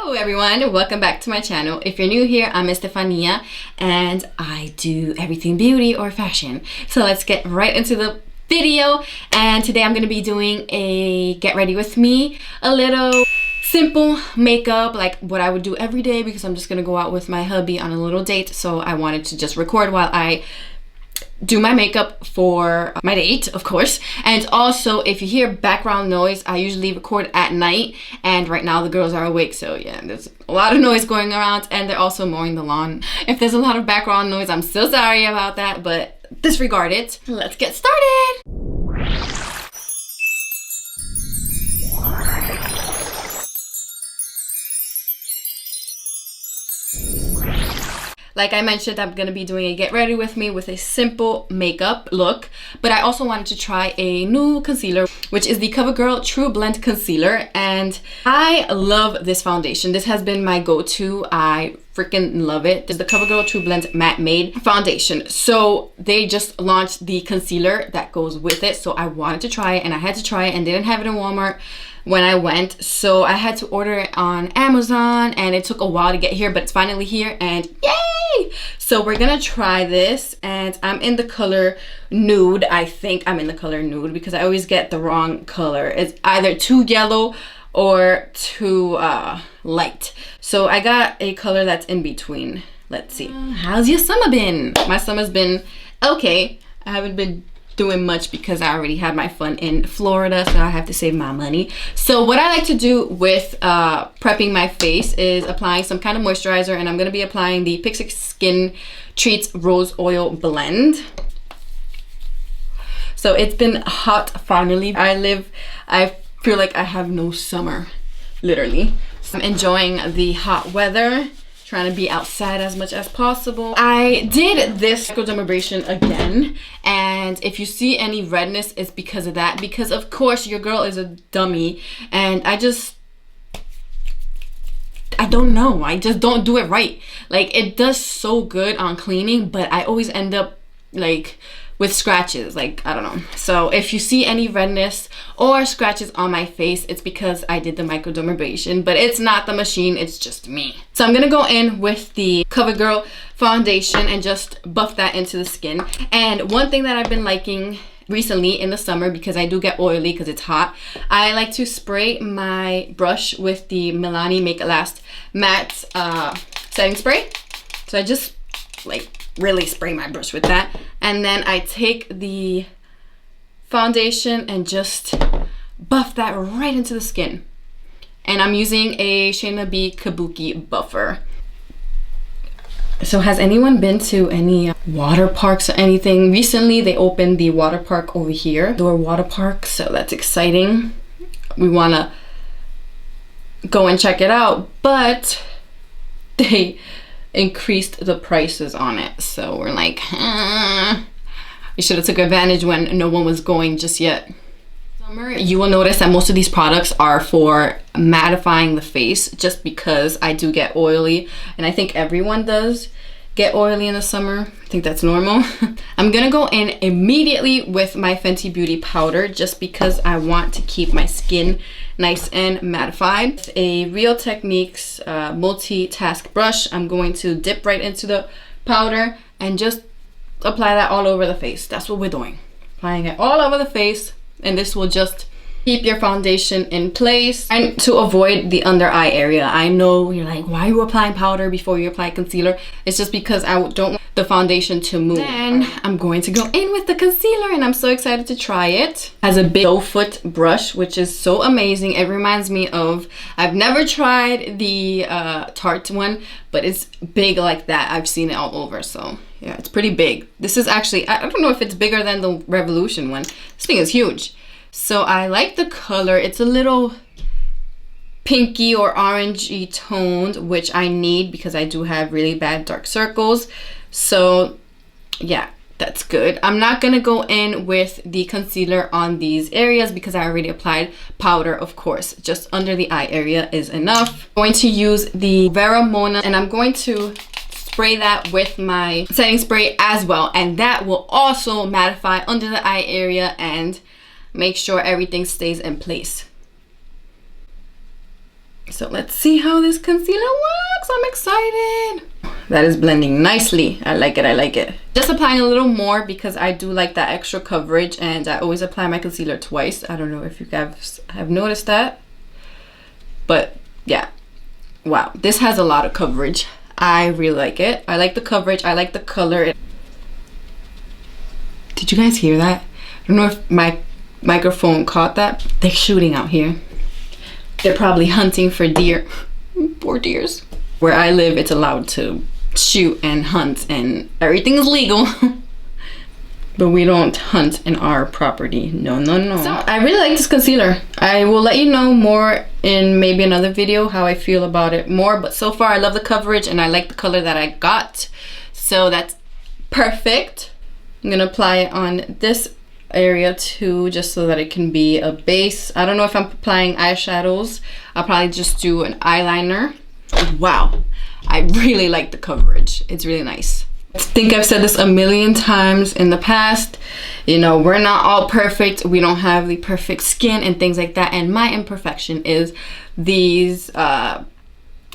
Hello everyone, welcome back to my channel. If you're new here, I'm Estefania and I do everything beauty or fashion. So let's get right into the video, and today I'm going to be doing a get ready with me, a little simple makeup like what I would do every day because I'm just going to go out with my hubby on a little date. So I wanted to just record while I do my makeup for my date, of course. And also, if you hear background noise, I usually record at night, and right now the girls are awake, so yeah, there's a lot of noise going around, and they're also mowing the lawn. If there's a lot of background noise, I'm so sorry about that, but disregard it. Let's get started. Like I mentioned, I'm gonna be doing a get ready with me with a simple makeup look, but I also wanted to try a new concealer, which is the CoverGirl True Blend Concealer, and I love this foundation. This has been my go-to. I freaking love it. This is the CoverGirl True Blend Matte Made Foundation. So they just launched the concealer that goes with it, so I wanted to try it, and I had to try it, and they didn't have it in Walmart when I went, so I had to order it on Amazon, and it took a while to get here, but it's finally here, and yay! So we're gonna try this, and I'm in the color nude. I think I'm in the color nude because I always get the wrong color. It's either too yellow or too light. So I got a color that's in between. Let's see. How's your summer been? My summer's been okay. I haven't been doing much because I already had my fun in Florida, so I have to save my money. So what I like to do with prepping my face is applying some kind of moisturizer, and I'm going to be applying the Pixie Skin Treats Rose Oil Blend. So it's been hot finally. I feel like I have no summer, literally. So I'm enjoying the hot weather, trying to be outside as much as possible. I did this microdermabrasion again, and if you see any redness, it's because of that, because of course your girl is a dummy, and I don't know, I just don't do it right. Like, it does so good on cleaning, but I always end up like with scratches, like, I don't know. So if you see any redness or scratches on my face, it's because I did the microdermabrasion, but it's not the machine, it's just me. So I'm gonna go in with the CoverGirl foundation and just buff that into the skin. And one thing that I've been liking recently in the summer, because I do get oily because it's hot, I like to spray my brush with the Milani Make It Last Matte setting spray. So I just like really spray my brush with that, and then I take the foundation and just buff that right into the skin. And I'm using a Shayna B Kabuki buffer. So has anyone been to any water parks or anything? Recently they opened the water park over here, Door Water Park, so that's exciting. We want to go and check it out, but they increased the prices on it, so we're like, we should have took advantage when no one was going just yet. Summer, you will notice that most of these products are for mattifying the face, just because I do get oily, and I think everyone does get oily in the summer. I think that's normal. I'm gonna go in immediately with my Fenty Beauty powder, just because I want to keep my skin nice and mattified. With a Real Techniques multitask brush, I'm going to dip right into the powder and just apply that all over the face. That's what we're doing, applying it all over the face, and this will just keep your foundation in place and to avoid the under eye area. I know you're like, why are you applying powder before you apply concealer? It's just because I don't want the foundation to move. Then I'm going to go in with the concealer, and I'm so excited to try it. It has a big doe foot brush, which is so amazing. It reminds me of, I've never tried the Tarte one, but it's big like that. I've seen it all over, so yeah, it's pretty big. This is actually, I don't know if it's bigger than the Revolution one. This thing is huge. So I like the color. It's a little pinky or orangey toned, which I need because I do have really bad dark circles. So yeah, that's good. I'm not gonna go in with the concealer on these areas because I already applied powder, of course. Just under the eye area is enough. I'm going to use the Vera Mona, and I'm going to spray that with my setting spray as well, and that will also mattify under the eye area and make sure everything stays in place. So let's see how this concealer works. I'm excited. That is blending nicely. I like it, I like it. Just applying a little more because I do like that extra coverage, and I always apply my concealer twice. I don't know if you guys have noticed that, but yeah. Wow, this has a lot of coverage. I really like it. I like the coverage, I like the color. Did you guys hear that? I don't know if my microphone caught that. They're shooting out here. They're probably hunting for deer. Poor deers. Where I live, it's allowed to shoot and hunt and everything is legal. But we don't hunt in our property. No, no, no. So I really like this concealer. I will let you know more in maybe another video how I feel about it more. But so far I love the coverage and I like the color that I got. So that's perfect. I'm gonna apply it on this area too, just so that it can be a base. I don't know if I'm applying eyeshadows. I'll probably just do an eyeliner. Wow, I really like the coverage. It's really nice. I think I've said this a million times in the past. You know, we're not all perfect. We don't have the perfect skin and things like that. And my imperfection is these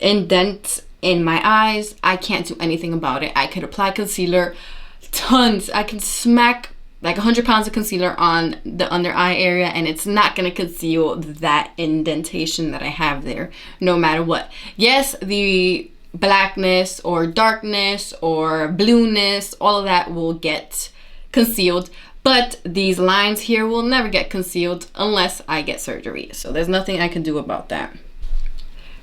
indents in my eyes. I can't do anything about it. I could apply concealer tons. I can smack like 100 pounds of concealer on the under eye area and it's not gonna conceal that indentation that I have there, no matter what. Yes, the blackness or darkness or blueness, all of that will get concealed, but these lines here will never get concealed unless I get surgery. So there's nothing I can do about that.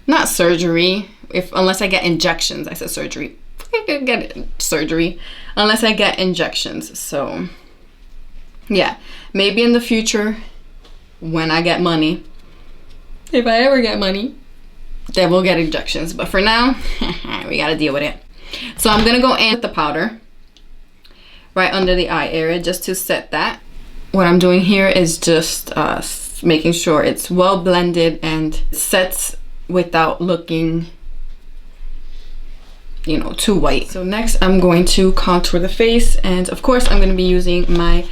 Not surgery, unless I get injections. I said surgery. I could get surgery unless I get injections. So yeah, maybe in the future when I get money, if I ever get money, then we'll get injections. But for now, we gotta deal with it. So I'm gonna go in with the powder right under the eye area just to set that. What I'm doing here is just making sure it's well blended and sets without looking, you know, too white. So next I'm going to contour the face, and of course I'm going to be using my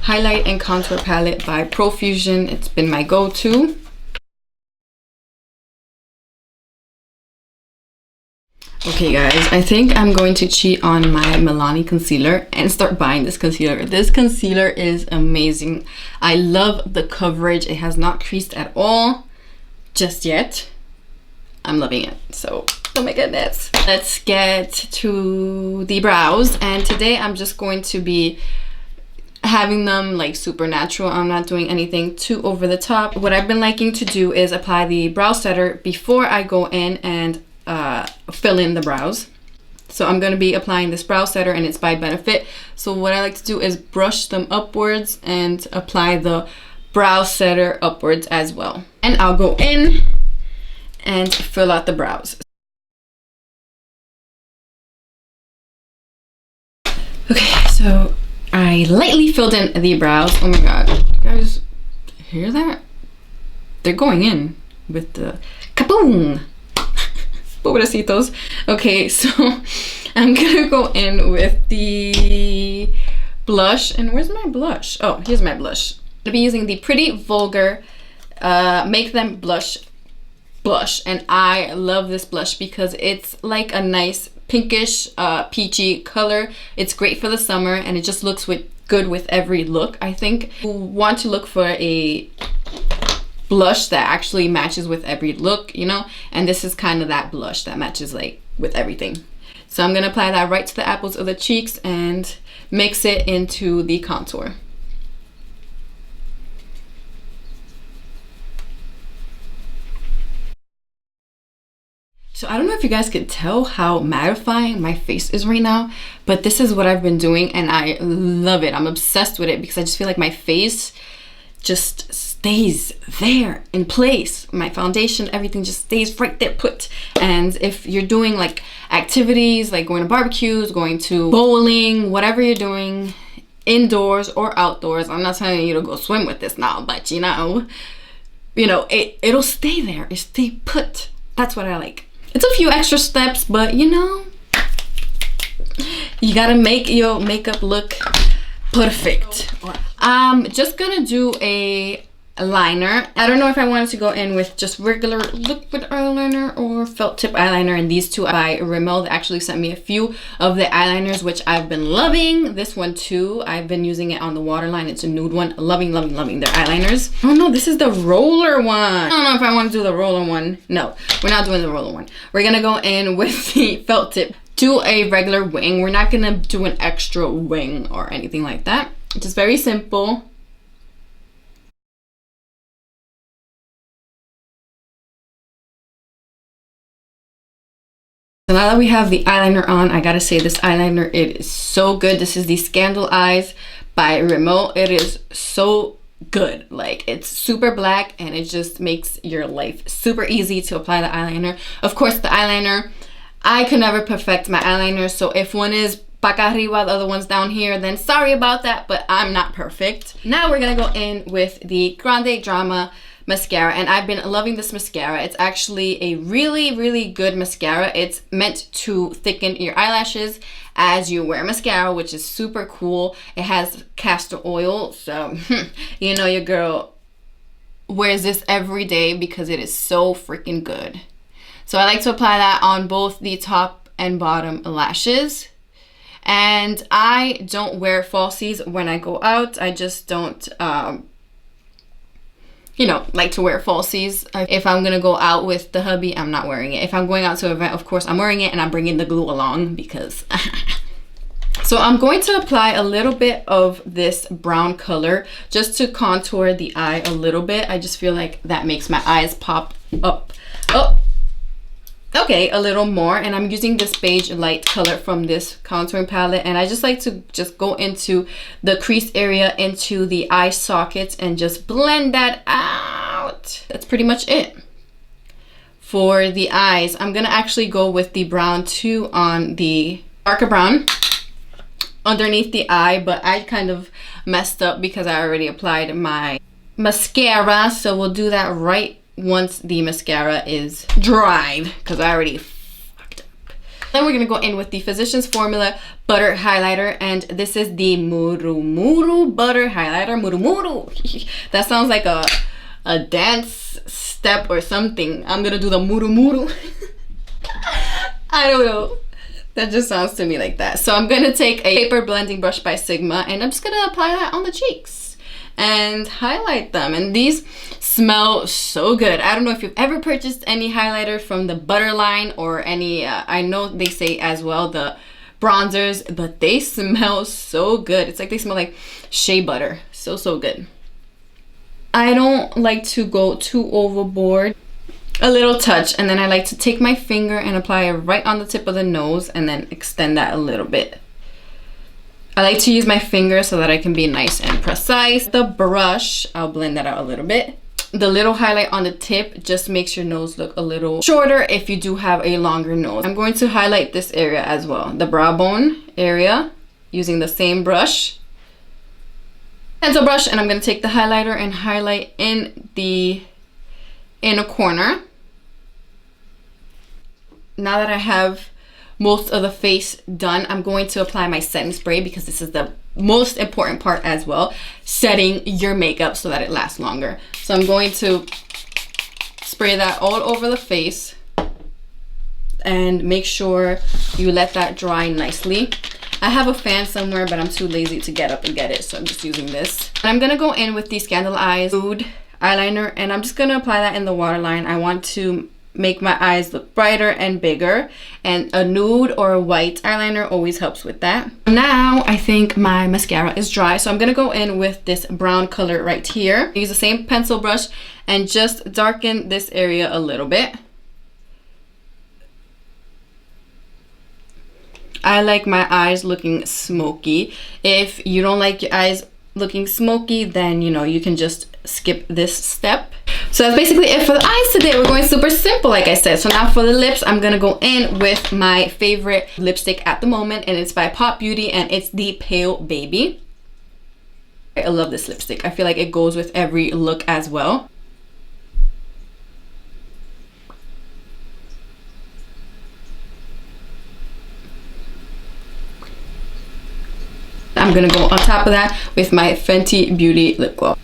highlight and contour palette by Profusion. It's been my go-to. Okay guys, I think I'm going to cheat on my Milani concealer and start buying this concealer. This concealer is amazing. I love the coverage. It has not creased at all just yet. I'm loving it. So, oh my goodness. Let's get to the brows. And today I'm just going to be having them like super natural. I'm not doing anything too over the top. What I've been liking to do is apply the brow setter before I go in and fill in the brows. So I'm going to be applying this brow setter, and it's by Benefit. So what I like to do is brush them upwards and apply the brow setter upwards as well. And I'll go in and fill out the brows. Okay, so I lightly filled in the brows. Oh my god, you guys hear that? They're going in with the kaboom! Pobrecitos. Okay, so I'm gonna go in with the blush. And where's my blush? Oh, here's my blush. I'm gonna be using the Pretty Vulgar Make Them Blush. And I love this blush because it's like a nice pinkish peachy color. It's great for the summer and it just looks good with every look. I think you want to look for a blush that actually matches with every look, you know, and this is kind of that blush that matches like with everything. So I'm gonna apply that right to the apples of the cheeks and mix it into the contour. So I don't know if you guys could tell how mattifying my face is right now, but this is what I've been doing and I love it. I'm obsessed with it because I just feel like my face just stays there in place. My foundation, everything just stays right there put. And if you're doing like activities like going to barbecues, going to bowling, whatever you're doing, indoors or outdoors, I'm not telling you to go swim with this now, but you know, it'll stay there. It stay put. That's what I like. It's a few extra steps, but you know, you gotta make your makeup look perfect. I'm just gonna do a liner. I don't know if I wanted to go in with just regular liquid eyeliner or felt tip eyeliner, and these two by Rimmel. They actually sent me a few of the eyeliners, which I've been loving. This one too, I've been using it on the waterline. It's a nude one. Loving, loving, loving their eyeliners. Oh no, this is the roller one. I don't know if I want to do the roller one. No, we're not doing the roller one. We're gonna go in with the felt tip. Do a regular wing. We're not gonna do an extra wing or anything like that. It's just very simple. So now that we have the eyeliner on, I gotta say this eyeliner, it is so good. This is the Scandal Eyes by Rimmel. It is so good. Like, it's super black and it just makes your life super easy to apply the eyeliner. Of course, the eyeliner, I could never perfect my eyeliner, so if one is paca arriba, the other one's down here, then sorry about that, but I'm not perfect. Now we're gonna go in with the Grande Drama mascara, and I've been loving this mascara. It's actually a really, really good mascara. It's meant to thicken your eyelashes as you wear mascara, which is super cool. It has castor oil, so you know your girl wears this every day because it is so freaking good. So I like to apply that on both the top and bottom lashes. And I don't wear falsies when I go out. I just don't you know, like to wear falsies. If I'm gonna go out with the hubby, I'm not wearing it. If I'm going out to an event, of course I'm wearing it, and I'm bringing the glue along because so I'm going to apply a little bit of this brown color just to contour the eye a little bit. I just feel like that makes my eyes pop up. Oh, okay, a little more. And I'm using this beige light color from this contouring palette, and I just like to just go into the crease area, into the eye sockets, and just blend that out. That's pretty much it. For the eyes, I'm gonna actually go with the brown too, on the darker brown underneath the eye, but I kind of messed up because I already applied my mascara, so we'll do that right once the mascara is dried, because I already fucked up. Then we're gonna go in with the Physicians Formula Butter Highlighter, and this is the Muru Muru Butter Highlighter. Muru Muru. That sounds like a dance step or something. I'm gonna do the Muru Muru. I don't know. That just sounds to me like that. So I'm gonna take a paper blending brush by Sigma, and I'm just gonna apply that on the cheeks and highlight them. And these smell so good. I don't know if you've ever purchased any highlighter from the Butter line or any I know they say as well the bronzers, but they smell so good. It's like they smell like shea butter. So good. I don't like to go too overboard. A little touch, and then I like to take my finger and apply it right on the tip of the nose and then extend that a little bit. I like to use my finger so that I can be nice and precise. The brush, I'll blend that out a little bit. The little highlight on the tip just makes your nose look a little shorter if you do have a longer nose. I'm going to highlight this area as well, the brow bone area, using the same brush, pencil brush, and I'm going to take the highlighter and highlight in the inner corner. Now that I have most of the face done, I'm going to apply my setting spray, because this is the most important part as well, setting your makeup so that it lasts longer. So I'm going to spray that all over the face and make sure you let that dry nicely. I have a fan somewhere, but I'm too lazy to get up and get it, so I'm just using this. And I'm gonna go in with the Scandal Eyes Nude eyeliner, and I'm just gonna apply that in the waterline. I want to make my eyes look brighter and bigger, and a nude or a white eyeliner always helps with that. Now I think my mascara is dry, so I'm gonna go in with this brown color right here. Use the same pencil brush and just darken this area a little bit. I like my eyes looking smoky. If you don't like your eyes looking smoky, then you know, you can just skip this step. So that's basically it for the eyes today. We're going super simple, like I said. So now for the lips, I'm gonna go in with my favorite lipstick at the moment, and it's by Pop Beauty, and it's the Pale Baby. I love this lipstick. I feel like it goes with every look as well. I'm gonna go on top of that with my Fenty Beauty lip gloss.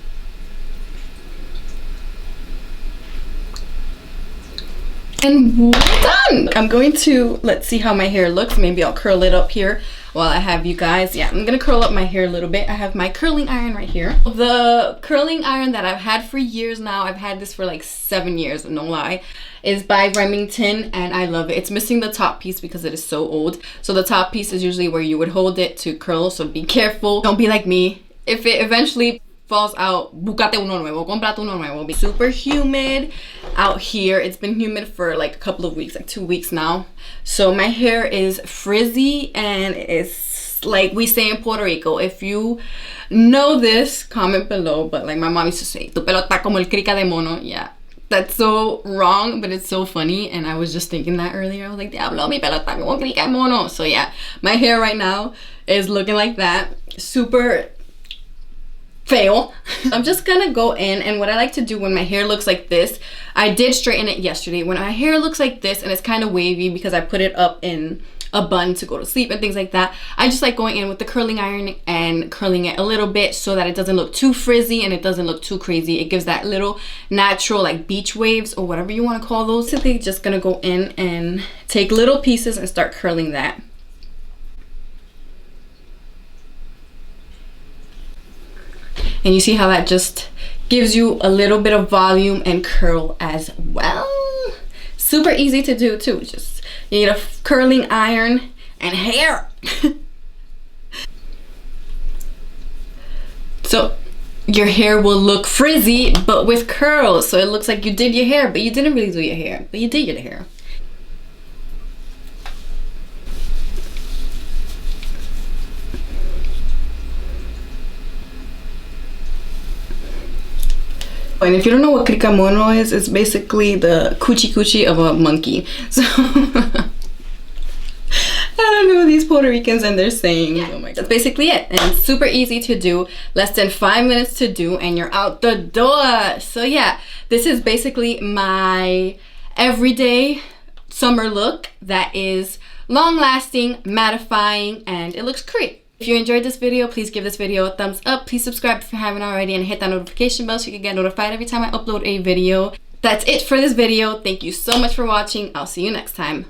And we're done. I'm going to, let's see how my hair looks. Maybe I'll curl it up here while I have you guys. Yeah, I'm gonna curl up my hair a little bit. I have my curling iron right here. The curling iron that I've had for years now, I've had this for like 7 years, no lie, is by Remington, and I love it. It's missing the top piece because it is so old. So the top piece is usually where you would hold it to curl, so be careful. Don't be like me. If it eventually falls out, búscate uno nuevo, comprate uno nuevo. Be super humid out here. It's been humid for like a couple of weeks, like 2 weeks now. So my hair is frizzy, and it's like we say in Puerto Rico. If you know this, comment below. But like my mom used to say, tu pelo está como el crica de mono. Yeah, that's so wrong, but it's so funny. And I was just thinking that earlier. I was like, diablo, mi pelo está como crica de mono. So yeah, my hair right now is looking like that. Super fail. I'm just gonna go in, and what I like to do when my hair looks like this, I did straighten it yesterday. When my hair looks like this and it's kind of wavy because I put it up in a bun to go to sleep and things like that, I just like going in with the curling iron and curling it a little bit so that it doesn't look too frizzy and it doesn't look too crazy. It gives that little natural like beach waves or whatever you want to call those. Simply just gonna go in and take little pieces and start curling that. And you see how that just gives you a little bit of volume and curl as well. Super easy to do too. Just you need a curling iron and hair. So your hair will look frizzy but with curls. So it looks like you did your hair, but you didn't really do your hair, but you did your hair. And if you don't know what cricamono is, it's basically the coochie coochie of a monkey. So I don't know these Puerto Ricans and their sayings. Oh my God. That's basically it. And it's super easy to do. Less than 5 minutes to do and you're out the door. So yeah, this is basically my everyday summer look that is long lasting, mattifying, and it looks great. If you enjoyed this video, please give this video a thumbs up. Please subscribe if you haven't already and hit that notification bell so you can get notified every time I upload a video. That's it for this video. Thank you so much for watching. I'll see you next time.